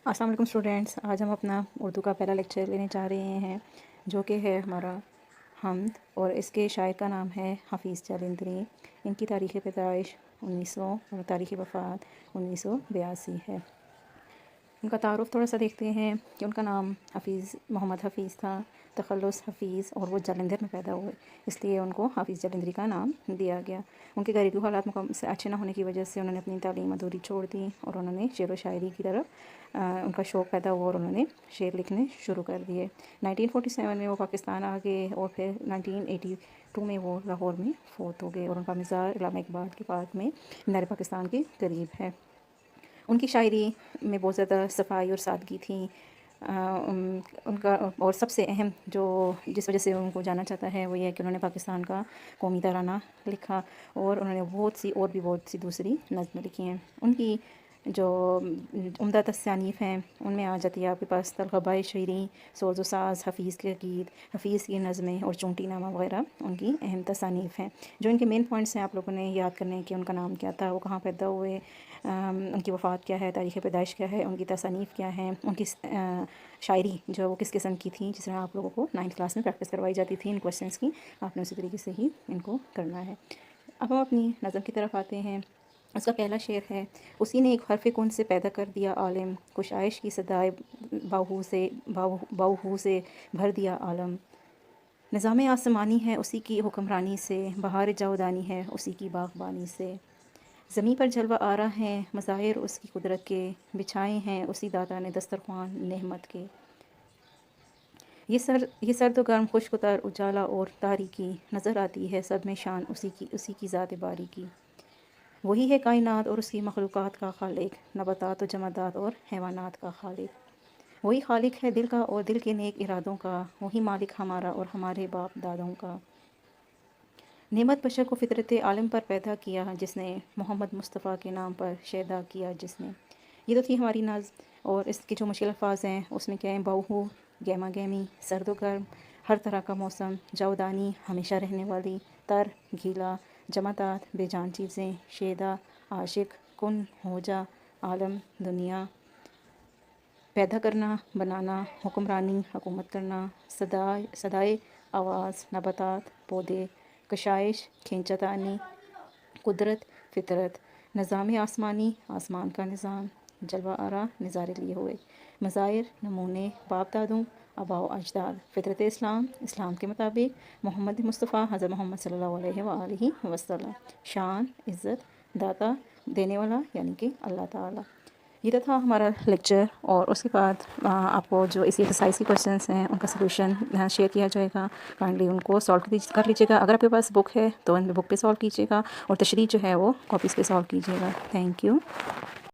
अस्सलाम वालेकुम स्टूडेंट्स, आज हम अपना उर्दू का पहला लेक्चर लेने जा रहे हैं जो कि है हमारा हमद, और इसके शायर का नाम है हफ़ीज़ जालंधरी। इनकी तारीख़ पैदाइश 1900 और तारीख़ वफ़ात 1982 है। उनका तारुफ़ थोड़ा सा देखते हैं कि उनका नाम मोहम्मद हफ़ीज़ था, तख़ल्लुस हफ़ीज़, और वो जालंधर में पैदा हुए, इसलिए उनको हफ़ीज़ जालंधरी का नाम दिया गया। उनके घरेलू हालात मुकम्मल से अच्छे ना होने की वजह से उन्होंने अपनी तालीम अधूरी छोड़ दी और उन्होंने शेर व शायरी की तरफ उनका शौक़ पैदा हुआ और उन्होंने शेर लिखने शुरू कर दिए। 1947 में वो पाकिस्तान आ गए और फिर 1982 में वो लाहौर में फ़ौत हो गए, और उनका मज़ार इलामा इकबाल के पार्क में मीनार पाकिस्तान के करीब है। उनकी शायरी में बहुत ज़्यादा सफाई और सादगी थी। उनका और सबसे अहम जो जिस वजह से उनको जाना जाता है वो ये है कि उन्होंने पाकिस्तान का कौमी तराना लिखा, और उन्होंने बहुत सी दूसरी नज़्में लिखी हैं। उनकी जो उम्दा तसानीफ़ हैं उनमें आ जाती है आपके पास तलग़ाबाए शायरी, सोज़ो साज़, हफ़ीज़ के गीत, हफ़ीज़ की नज़में और चूंटी नामा वगैरह उनकी अहम तसानीफ़ हैं। जो इनके मेन पॉइंट्स हैं आप लोगों ने याद करने हैं कि उनका नाम क्या था, वो कहाँ पैदा हुए, उनकी वफ़ात क्या है, तारीख़ पैदाइश क्या है, उनकी तसानीफ़ क्या हैं, उनकी शायरी जो वो किस किस्म की थी, जिस तरह आप लोगों को 9th क्लास में प्रैक्टिस करवाई जाती थी इन क्वेश्चंस की, आपने उसी तरीके से ही इनको करना है। अब हम अपनी नज़म की तरफ आते हैं। उसका पहला शेर है, उसी ने एक हरफ़ कुन से पैदा कर दिया आलिम, कुशाइश की सदाए बाहू से भर दिया आलम। निज़ाम आसमानी है उसी की हुक्मरानी से, बहार जावदानी है उसी की बाग़बानी से। ज़मीं पर जलवा आ रहा है मज़ाहिर उसकी कुदरत के, बिछाए हैं उसी दाता ने दस्तरख़्वान नेमत के। ये सर्द व गर्म खुश्क तर उजाला और तारीकी, नज़र आती है सब में शान उसी की ज़ात बारी की। वही है कायनात और उसकी मखलूक़ात का खालिक, नबातात व जमादात और हैवानात का खालिक। वही खालिक है दिल का और दिल के नेक इरादों का, वही मालिक हमारा और हमारे बाप दादों का। नेमत बशर को फ़ितरत आलम पर पैदा किया जिसने, मोहम्मद मुस्तफ़ा के नाम पर शैदा किया जिसने। ये तो थी हमारी नज़्म, और इसके जो मुश्किल अल्फाज हैं उसमें क्या है, बाहू गहमा गहमी, सर्द व गर्म, हर तरह का मौसम, जावदानी हमेशा रहने वाली, तर गीला, जमातात बेजान चीज़ें, शेदा आशिक, कुन हो जा, आलम दुनिया, पैदा करना बनाना, हुक्मरानी हुकूमत करना, सदाए आवाज़, नबातात पौधे, कशाइश खींचतानी, कुदरत फितरत, निज़ाम आसमानी आसमान का निज़ाम, जलवा आरा नज़ारे लिए हुए, मज़ाहिर नमूने, बाप दादों आबाओ अजदाद, फ़ितरत इस्लाम के मुताबिक, मोहम्मद मुस्तफ़ा हज़रत मोहम्मद सल्लल्लाहु अलैहि वसल्लम, शान इज़्ज़त, दाता देने वाला यानी कि अल्लाह ताला। ये तो था हमारा लेक्चर, और उसके बाद आपको जो इसी एक्सरसाइज के क्वेश्चंस हैं उनका सलूशन शेयर किया जाएगा। काइंडली उनको सॉल्व कर लीजिएगा। अगर आपके पास बुक है तो बुक पे सॉल्व कीजिएगा, और तशरीह जो है वो कॉपीज़ पे सॉल्व कीजिएगा। Thank you.